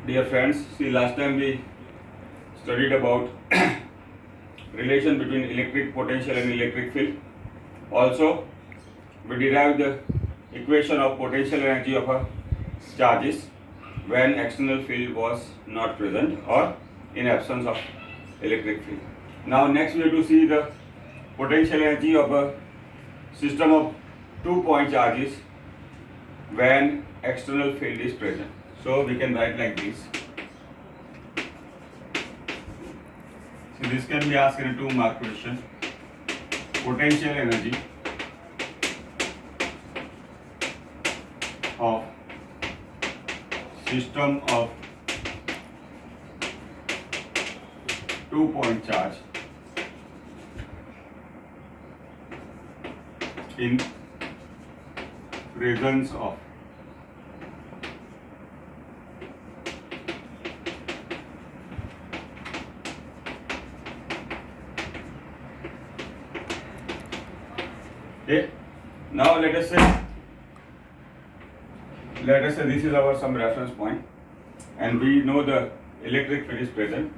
Dear friends, see last time we studied about relation between electric potential and electric field. Also, we derived the equation of potential energy of a charges when external field was not present or in absence of electric field. Now next we have to see the potential energy of a system of 2-point charges when external field is present. So we can write like this. So this can be asked in a 2-mark question. Potential energy of system of 2-point charge in presence of okay. Now let us say this is our some reference point and we know the electric field is present.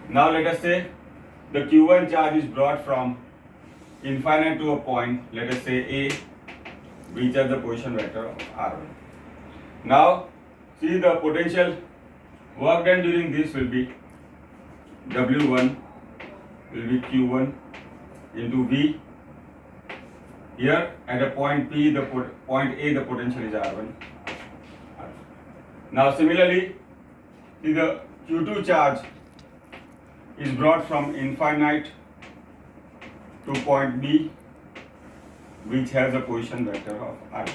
Now let us say the Q1 charge is brought from infinite to a point, let us say A, which is the position vector of R1. Now see the potential work done during this will be W1 will be Q1 into V. Here at a point P, the point A, the potential is R1. Now similarly, see the Q2 charge is brought from infinite to point B, which has a position vector of R.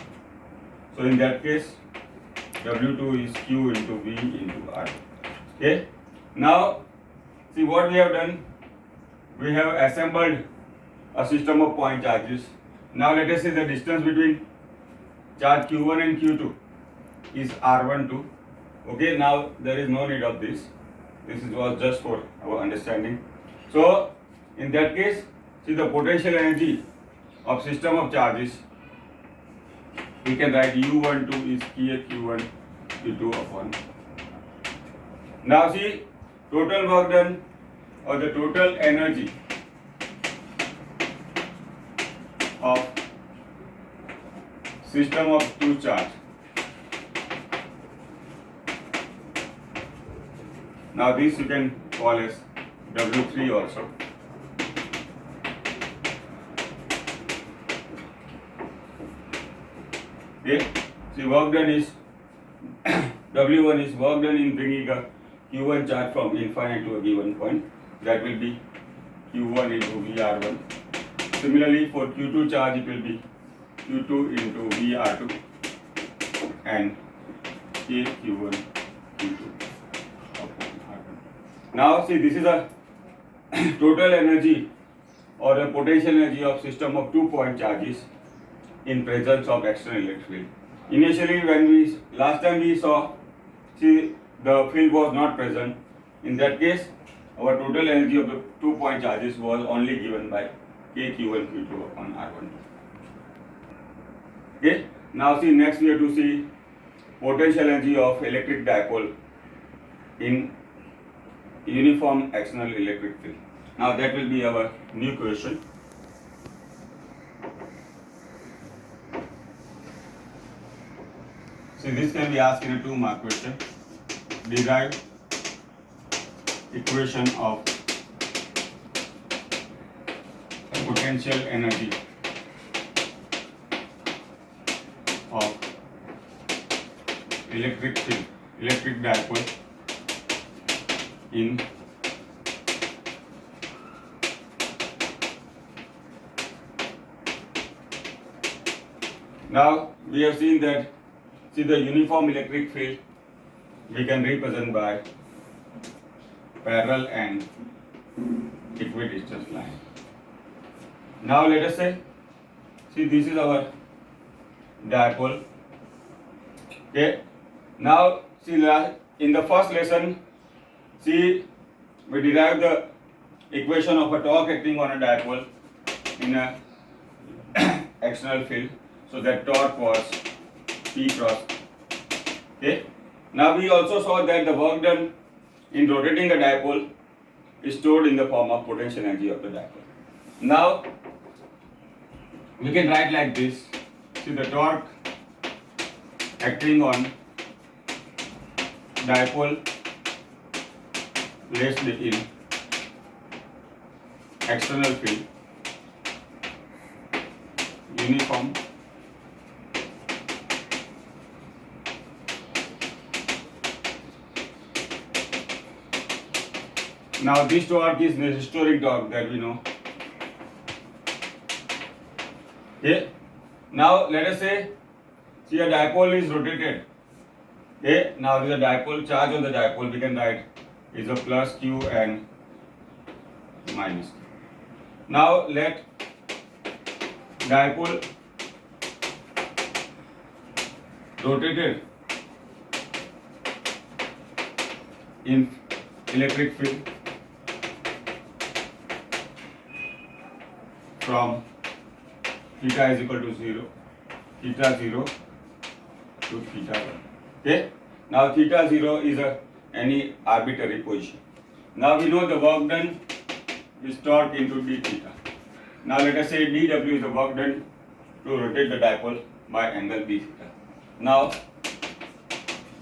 So in that case, W2 is Q into V into R. Okay. Now see what we have done. We have assembled a system of point charges. Now let us say the distance between charge Q1 and Q2 is R12. Okay, now there is no need of this. This was just for our understanding. So in that case, see the potential energy of system of charges, we can write U12 is Q1 Q2 upon. Now see total work done or the total energy of system of 2 charge. Now this you can call as W3 also. Okay, see work done is W1 is work done in bringing a Q1 charge from infinite to a given point. That will be Q1 into VR1. Similarly for Q2 charge it will be Q2 into VR2 and KQ1 Q2. Now see this is a total energy or the potential energy of system of 2-point charges in presence of external electric field. Initially when last time we saw, see the field was not present. In that case our total energy of the 2-point charges was only given by KQ1 Q2 upon R1. Okay. Now see next we have to see potential energy of electric dipole in uniform external electric field. Now that will be our new question. See this can be asked in a 2-mark question. Derive equation of potential energy of electric field, electric dipole in now we have seen that see the uniform electric field we can represent by parallel and equidistant line. Now let us say, see this is our dipole. Okay. Now see in the first lesson, see we derived the equation of a torque acting on a dipole in a external field. So that torque was P cross. Okay. Now we also saw that the work done in rotating a dipole is stored in the form of potential energy of the dipole. Now we can write like this. See, the torque acting on dipole placed in external field uniform now this torque is the historic torque that we know. Okay, now let us say, see, a dipole is rotated. Okay, now there is a dipole charge on the dipole, we can write is a plus q and minus q. Now let dipole rotated in electric field from theta is equal to 0, theta 0 to theta 1. Okay, now theta 0 is any arbitrary position. Now we know the work done is torque into d theta. Now let us say dw is the work done to rotate the dipole by angle b theta. Now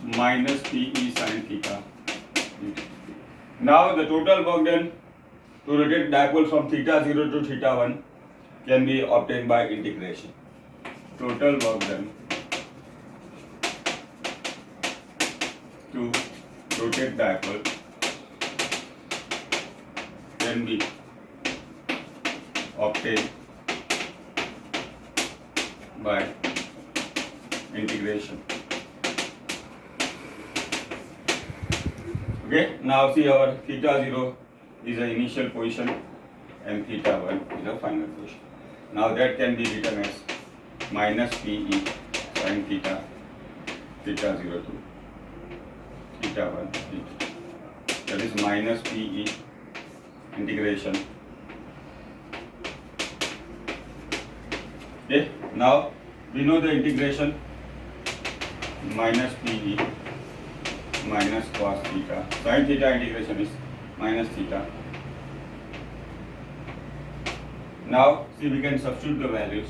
minus pe sin theta. Now the total work done to rotate dipole from theta 0 to theta 1 can be obtained by integration. Total work done to rotate dipole can be obtained by integration. Okay, now see, our theta 0 is the initial position and theta 1 is the final position. Now that can be written as minus pe sin theta, theta 0 to theta 1 theta. That is minus pe integration. Okay, now we know the integration minus pe minus cos theta. Sin theta integration is minus theta. Now see, we can substitute the values.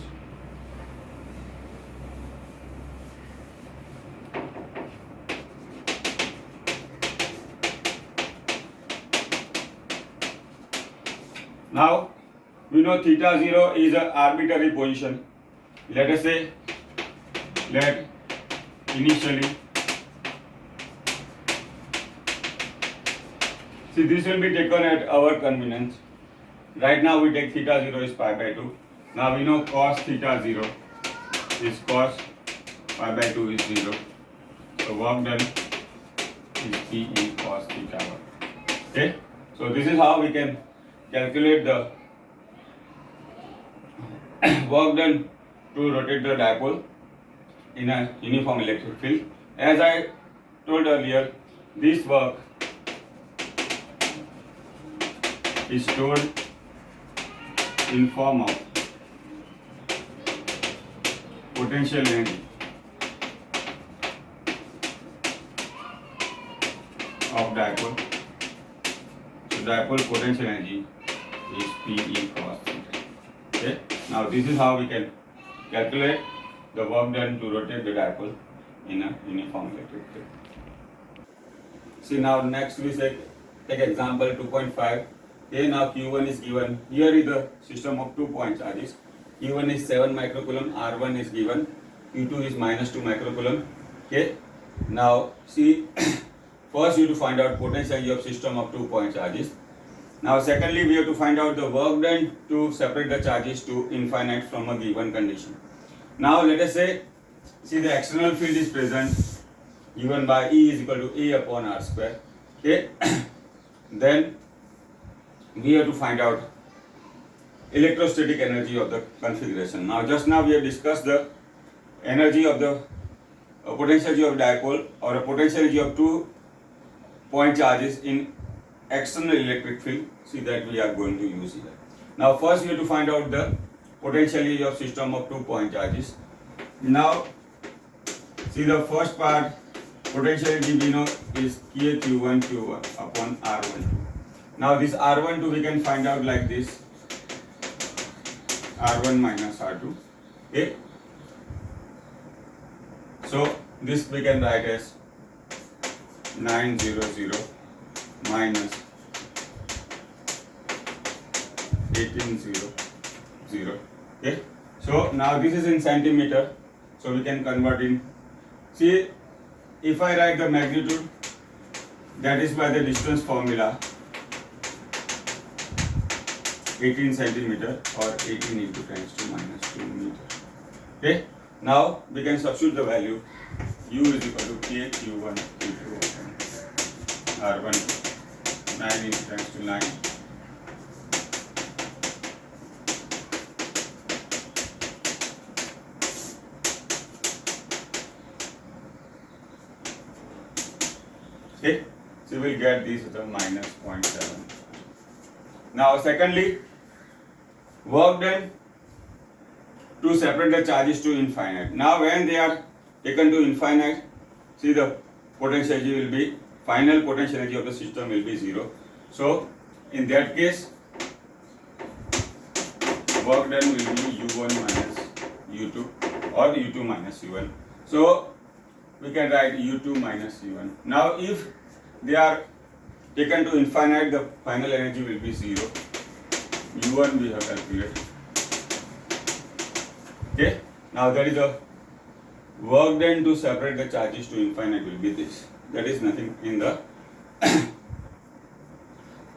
Now we know theta 0 is an arbitrary position. Let us say, let initially, see, this will be taken at our convenience. Right now we take theta 0 is pi by 2. Now we know cos theta 0 is cos pi by 2 is 0. So work done is Pe cos theta 1. Okay, so this is how we can calculate the work done to rotate the dipole in a uniform electric field. As I told earlier, this work is stored in form of potential energy of dipole. So dipole potential energy is Pe cos theta. Okay, now this is how we can calculate the work done to rotate the dipole in a uniform electric field. See, now next we take example 2.5. Here now Q1 is given. Here is the system of 2 point charges. Q1 is 7 microcoulomb, R1 is given, Q2 is minus 2 microcoulomb. Okay. Now see, first you have to find out potential energy of system of 2 point charges. Now secondly, we have to find out the work done to separate the charges to infinite from a given condition. Now let us say, see, the external field is present, given by E is equal to A upon R square. Okay. Then we have to find out electrostatic energy of the configuration. Now just now we have discussed the energy of the potential energy of dipole or a potential energy of 2 point charges in external electric field. See, that we are going to use here. Now first we have to find out the potential energy of system of 2 point charges. Now see, the first part potential energy we know is Q1 upon R12. Now this R12 we can find out like this, R1 minus R2. Okay. So this we can write as 900 minus 1800. Okay. So now this is in centimeter, so we can convert in. See, if I write the magnitude, that is by the distance formula, 18 centimeter or 18 into 10 to minus 2 meter. Okay. Now we can substitute the value. U is equal to K Q1 Q2 R1 9 into 10 to 9. Okay, so we will get this as a minus 0.7. Now secondly, work done to separate the charges to infinite. Now when they are taken to infinite, see the potential energy will be, final potential energy of the system will be 0. So in that case, work done will be U1 minus U2 or U2 minus U1. So we can write U2 minus U1. Now if they are taken to infinite, the final energy will be 0. U1 we have calculated. Okay. Now that is the work done to separate the charges to infinite will be this. That is nothing in the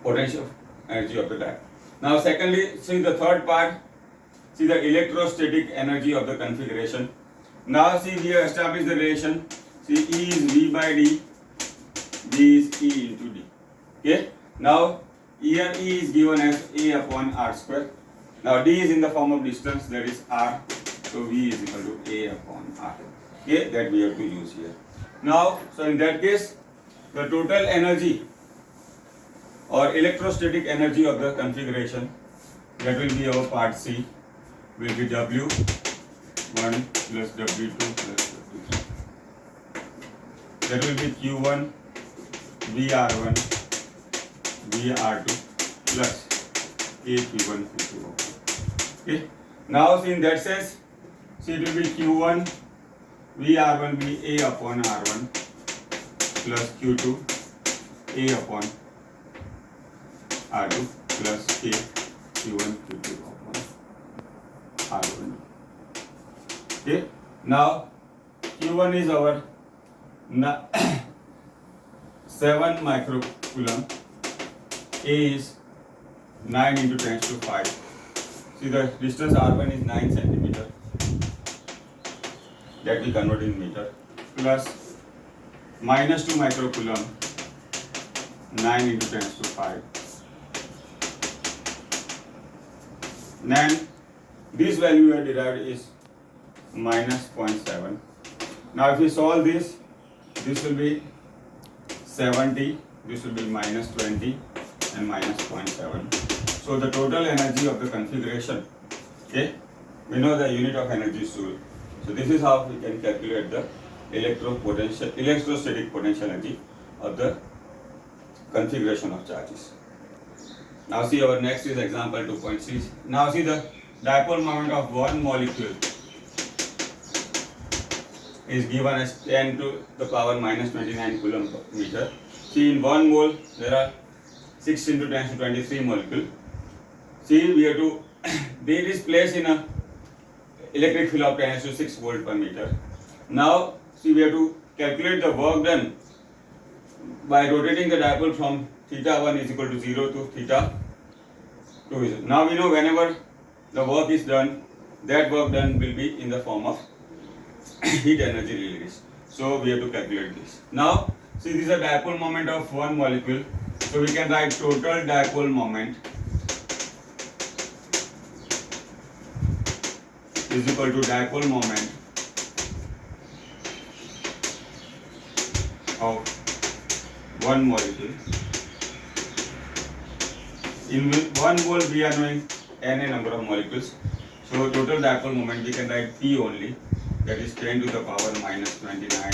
potential energy of the diapole. Now secondly, see the third part, see the electrostatic energy of the configuration. Now see we have established the relation. See E is V by D, D is E into D. Okay. Now here E is given as A upon R square. Now D is in the form of distance, that is R. So V is equal to A upon R. Okay, that we have to use here. Now, so in that case, the total energy or electrostatic energy of the configuration, that will be our part C, will be W1 plus W2 plus W3. That will be Q1 VR1 VR2 plus AQ1 Q2. Okay. Now, see in that sense, see it will be Q1 VR1 will be A upon R1 plus Q2 A upon R2 plus K Q1 Q2 upon R1. Okay. Now Q1 is our 7 microcoulomb. A is 9 into 10 to 5. See the distance R1 is 9 centimeter. That we convert in meter, plus minus 2 microcoulomb, 9 into 10 to 5. Then this value we have derived is minus 0.7. Now if we solve this, this will be 70, this will be minus 20 and minus 0.7. So the total energy of the configuration, okay, we know the unit of energy is Joule. So this is how we can calculate the electrostatic potential energy of the configuration of charges. Now see our next is example 2.6. Now see the dipole moment of one molecule is given as 10 to the power minus 29 coulomb per meter. See in 1 mole there are 6 into 10 to 23 molecules. See we have to, it is placed in a electric field of 10 to 6 volt per meter. Now, see we have to calculate the work done by rotating the dipole from theta 1 is equal to 0 to theta 2 is. Now we know whenever the work is done, that work done will be in the form of heat energy release. So we have to calculate this. Now, see this is a dipole moment of one molecule. So we can write total dipole moment is equal to dipole moment of one molecule. In one mole we are knowing n number of molecules. So total dipole moment we can write P only, that is 10 to the power minus 29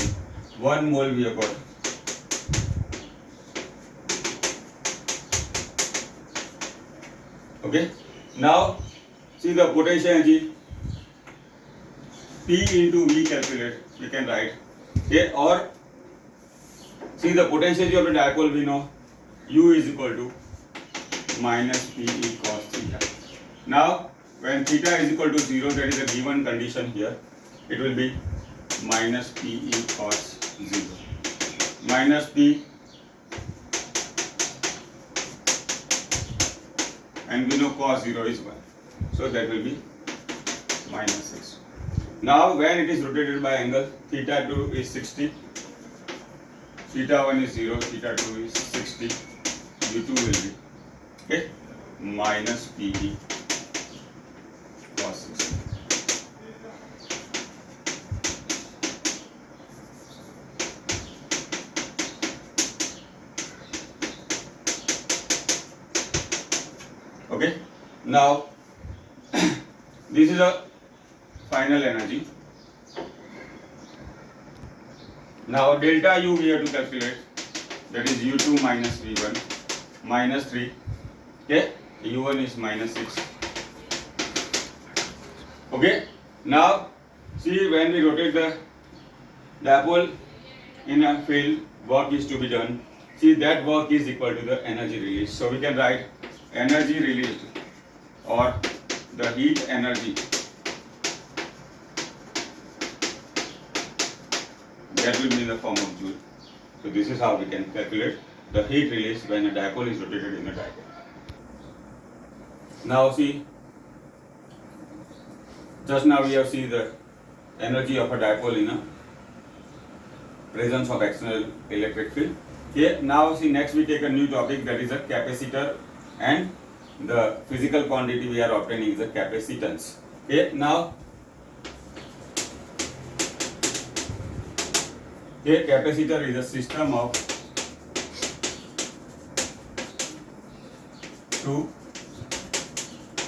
1 mole we have got. Okay. Now see the potential energy P into V calculate. We can write. Okay. Or see the potential energy of the dipole we know U is equal to minus P E cos theta. Now when theta is equal to 0, that is a given condition here. It will be minus P E cos 0. Minus P, and we know cos 0 is 1. So that will be minus 6. Now when it is rotated by angle, theta 2 is 60, theta 1 is 0, theta 2 is 60, U2 will be, okay, minus PE cos 60. Okay, now this is a final energy. Now delta U we have to calculate, that is U2 minus V1 minus 3, okay, U1 is minus 6. Okay, now see when we rotate the dipole in a field, work is to be done. See that work is equal to the energy released. So we can write energy released or the heat energy that will be in the form of joule. So this is how we can calculate the heat release when a dipole is rotated in a dipole. Now see, just now we have seen the energy of a dipole in a presence of external electric field. Okay, now see next we take a new topic, that is a capacitor, and the physical quantity we are obtaining is a capacitance. Okay, now a capacitor is a system of two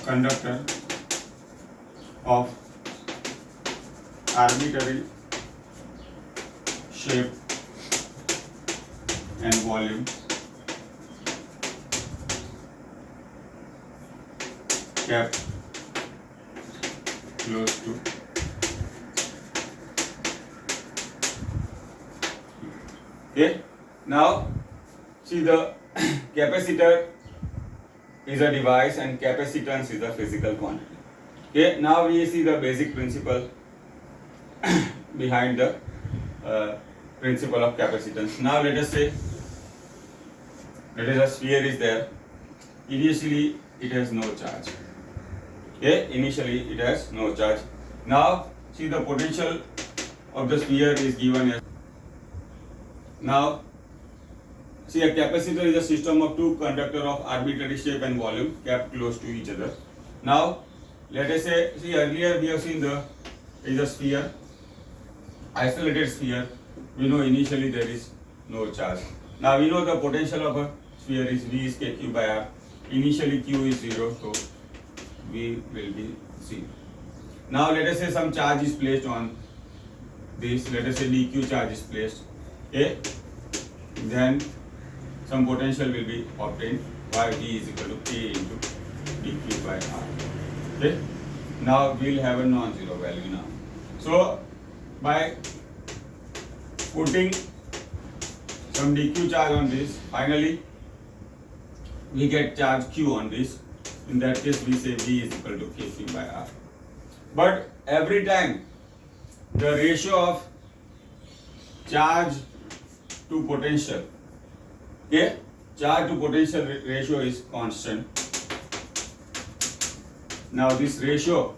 conductor of arbitrary shape and volume kept close to okay. Now see the capacitor is a device and capacitance is a physical quantity. Okay, now we see the basic principle behind the principle of capacitance. Now let us say that is a sphere is there. Initially it has no charge. Okay, initially it has no charge. Now see the potential of the sphere is given as. Now see a capacitor is a system of two conductors of arbitrary shape and volume kept close to each other. Now let us say, see earlier we have seen the is a sphere, isolated sphere. We know initially there is no charge. Now we know the potential of a sphere is V is kq by r. Initially q is 0, so V will be 0. Now let us say some charge is placed on this. Let us say dq charge is placed. Okay, then some potential will be obtained by V is equal to K into dq by r. Okay, now we will have a non-zero value now. So by putting some dq charge on this, finally we get charge q on this. In that case we say V is equal to kq by r. But every time the ratio of charge to potential, okay, charge to potential ratio is constant. Now this ratio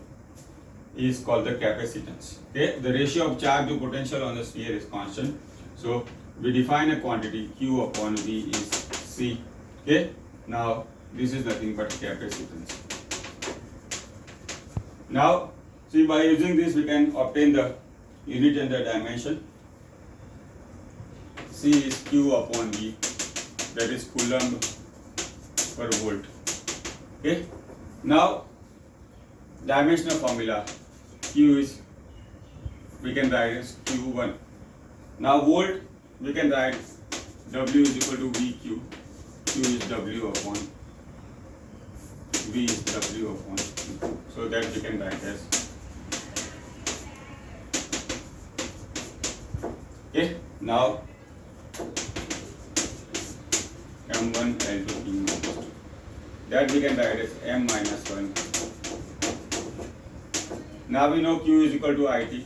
is called the capacitance. Okay, the ratio of charge to potential on the sphere is constant. So we define a quantity q upon V is C. Okay, now this is nothing but capacitance. Now see, by using this we can obtain the unit and the dimension. C is q upon V, that is coulomb per volt. Okay, now dimensional formula q is, we can write as q1 Now volt, we can write W is equal to VQ. Q is W upon V is W upon Q. So that we can write as. Okay. Now M1 L2 P minus 2. That we can write as M minus 1. Now we know Q is equal to IT.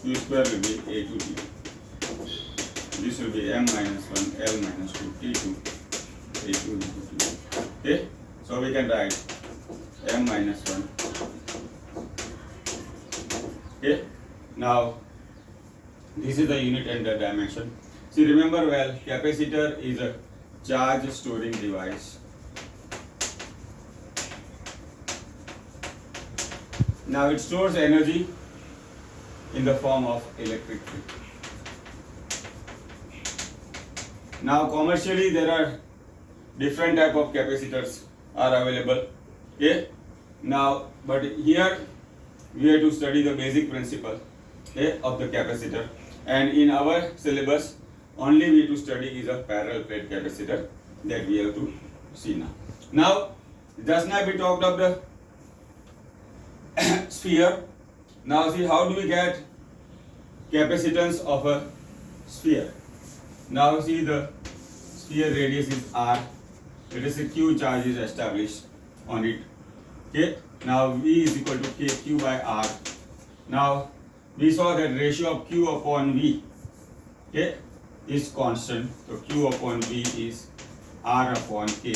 Q square will be A to T. This will be M minus 1, L minus 2, T2, A2 into T. Okay? So we can write M minus 1. Okay? Now, this is the unit and the dimension. See, remember well, capacitor is a charge storing device. Now it stores energy in the form of electric field. Now commercially there are different type of capacitors are available. Okay? Now, but here we have to study the basic principle, okay, of the capacitor, and in our syllabus only we have to study is a parallel plate capacitor that we have to see now. Now, just now we talked of the sphere. Now see how do we get capacitance of a sphere. Now see the sphere radius is R. Let us say Q charge is established on it. Okay. Now V is equal to Q by R. Now we saw that ratio of Q upon V, okay, is constant. So Q upon V is R upon K,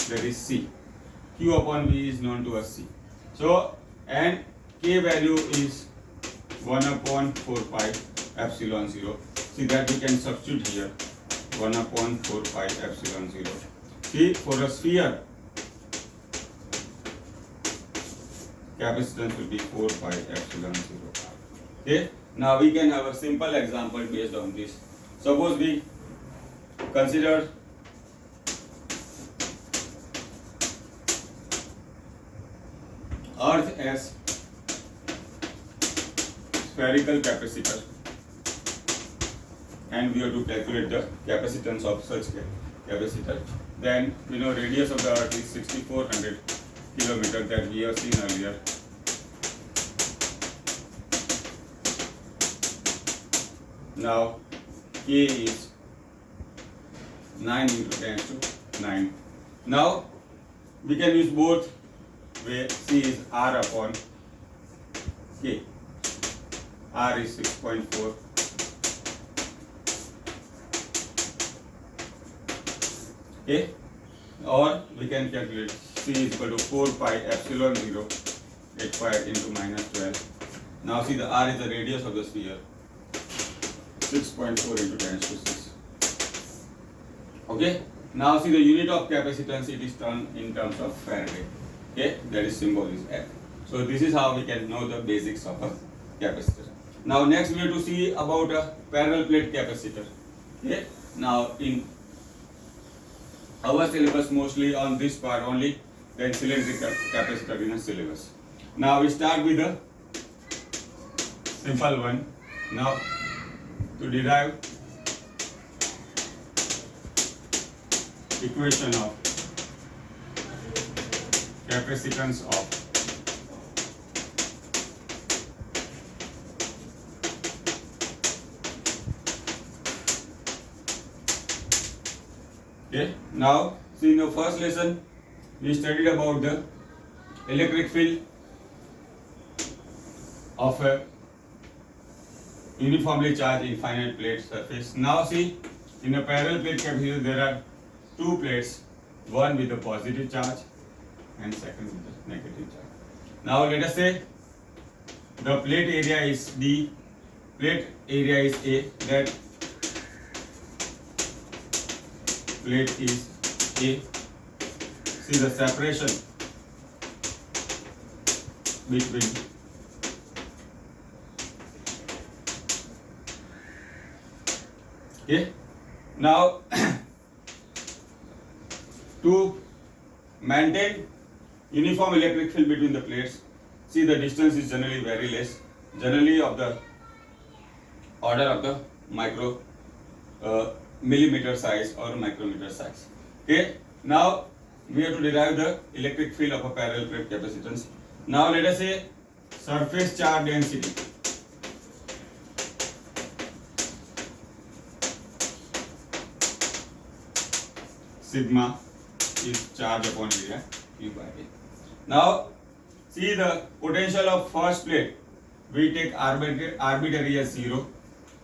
that is C. Q upon V is known to us C. So and K value is 1 upon 4 pi epsilon 0. See that we can substitute here 1 upon 4 pi epsilon 0. See, for a sphere, capacitance will be 4 pi epsilon 0. Okay. Now we can have a simple example based on this. Suppose we consider Earth as spherical capacitor, and we have to calculate the capacitance of such capacitor. Then we know radius of the Earth is 6400 kilometer that we have seen earlier. Now K is 9 into 10 to 9. Now we can use both, where C is R upon K. R is 6.4. Okay, or we can calculate C is equal to 4 pi epsilon 0 8 pi into minus 12. Now see the R is the radius of the sphere, 6.4 into 10 to 6. Okay, now see the unit of capacitance, it is done in terms of Faraday. Okay, that is symbol is F. So this is how we can know the basics of a capacitor. Now next we have to see about a parallel plate capacitor. Okay, now in our syllabus mostly on this part only, then cylindrical capacitor in a syllabus. Now we start with a simple one. Now to derive equation of capacitance of okay. Now see, in the first lesson we studied about the electric field of a uniformly charged infinite plate surface. Now see, in a parallel plate capacitor there are two plates, one with a positive charge and second with the negative charge. Now let us say the plate area is D, plate area is A, that plate is A. See the separation between okay. Now to maintain uniform electric field between the plates, see the distance is generally very less, generally of the order of the micro millimeter size or micrometer size. Okay, now we have to derive the electric field of a parallel plate capacitance. Now let us say surface charge density sigma is charge upon area Q by A. Now see the potential of first plate, we take arbitrary as 0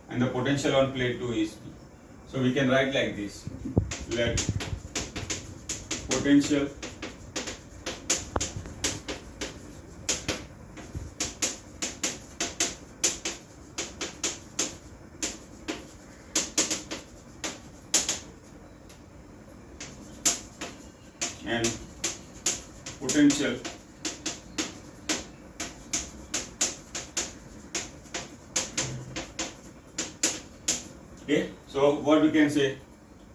and the potential on plate 2 is P. So we can write like this, let potential and potential okay. So what we can say,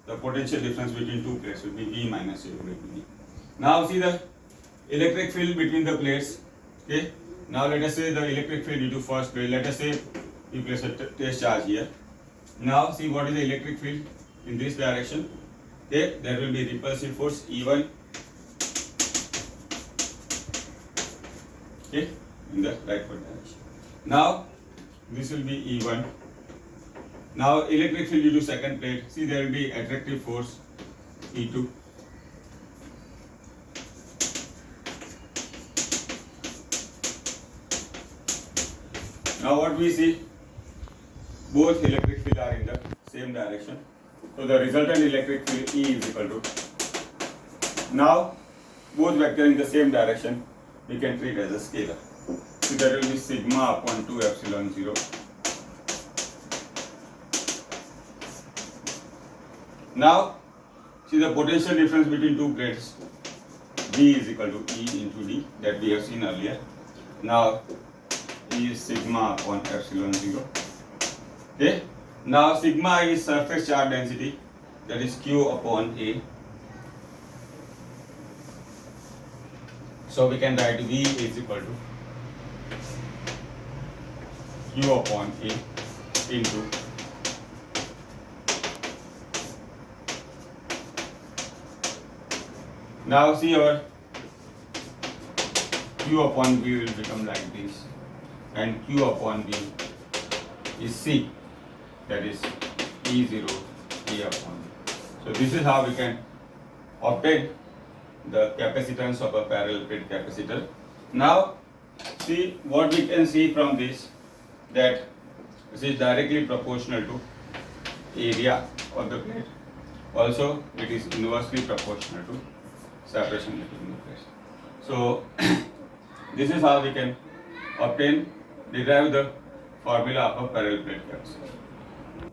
the potential difference between two plates will be V minus A over V. Now see the electric field between the plates. Okay. Now let us say the electric field due to first plate. Let us say we place a test charge here. Now see what is the electric field in this direction. Okay. There will be repulsive force E1. Okay. In the rightward direction. Now this will be E1. Now electric field due to second plate, see there will be attractive force E2. Now what we see, both electric field are in the same direction. So the resultant electric field E is equal to, now both vector in the same direction, we can treat as a scalar. So that will be sigma upon 2 epsilon 0. Now, see the potential difference between two plates, V is equal to E into D, that we have seen earlier. Now, E is sigma upon epsilon 0. Okay. Now, sigma is surface charge density, that is Q upon A. So, we can write V is equal to Q upon A into now see our Q upon V will become like this, and Q upon V is C, that is E0 A upon V. So this is how we can obtain the capacitance of a parallel plate capacitor. Now see what we can see from this, that this is directly proportional to area of the plate. Also it is inversely proportional to separation between the plates. So this is how we can derive the formula of a parallel plate capacitor.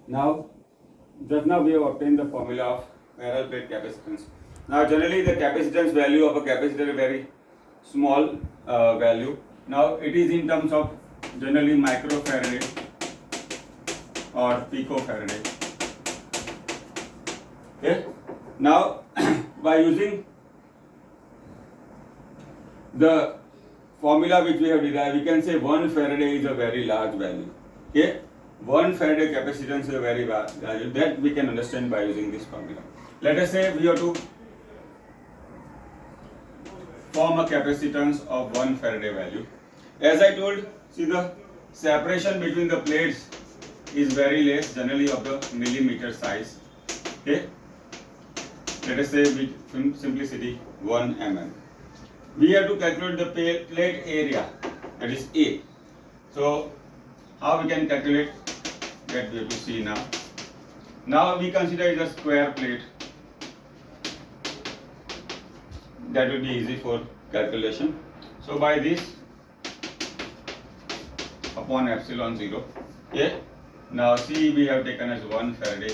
Now, just now we have obtained the formula of parallel plate capacitance. Now generally the capacitance value of a capacitor is very small value. Now it is in terms of generally microfarad or picofarad. Okay. Now by using the formula which we have derived, we can say 1 Faraday is a very large value. Okay, 1 Faraday capacitance is a very large value, that we can understand by using this formula. Let us say we have to form a capacitance of 1 Faraday value. As I told, see the separation between the plates is very less, generally of the millimeter size. Okay. Let us say with simplicity 1 mm. We have to calculate the plate area, that is A. So how we can calculate that we have to see now. Now we consider it a square plate. That will be easy for calculation. So by this upon epsilon 0. Okay. Now C we have taken as 1 Faraday.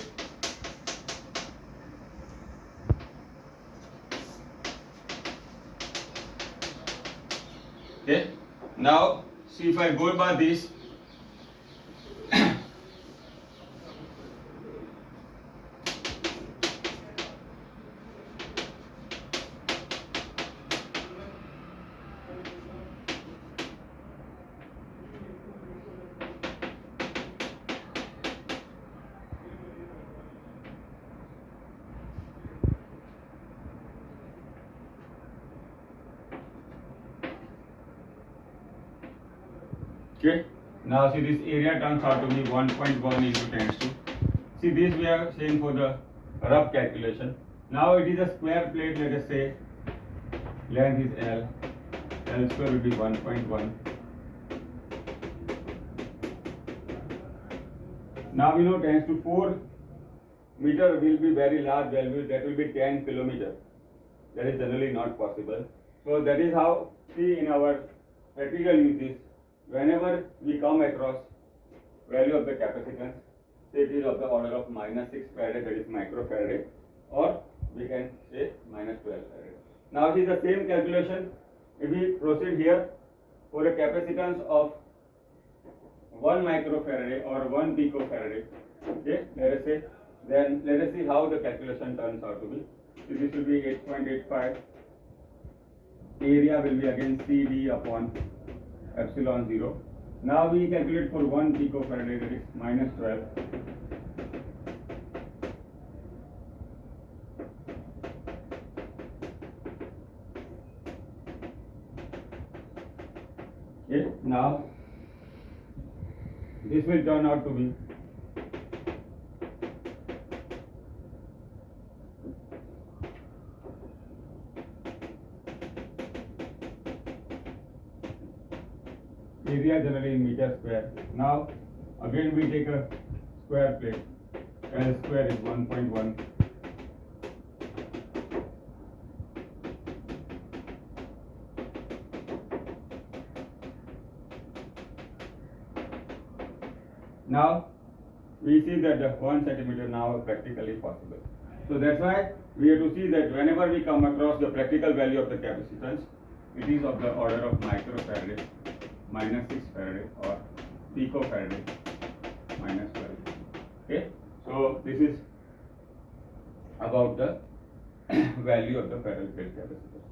Okay. Now see if I go by this, Okay. Now see this area turns out to be 1.1 into 10 to. See this we are saying for the rough calculation. Now it is a square plate. Let us say length is L. L square will be 1.1. Now we know 10 to 4 meter will be very large value. That will be 10 kilometer. That is generally not possible. So that is how, see, in our practical uses, whenever we come across value of the capacitance, say it is of the order of -6 farad, that is microfarad, or we can say -12 farad. Now it is the same calculation. If we proceed here for a capacitance of 1 microfarad or 1 picofarad, okay, let us say, then let us see how the calculation turns out to be. So this will be 8.85. Area will be again CD upon epsilon 0. Now we calculate for 1 picofarad, that is -12. Okay, now this will turn out to be area generally in meter square. Now again we take a square plate. L square is 1.1. Now we see that the 1 centimeter now is practically possible. So that's why we have to see that whenever we come across the practical value of the capacitance, it is of the order of microfarad, -6 farad, or picofarad, -12. Okay, so this is about the value of the parallel plate capacitor.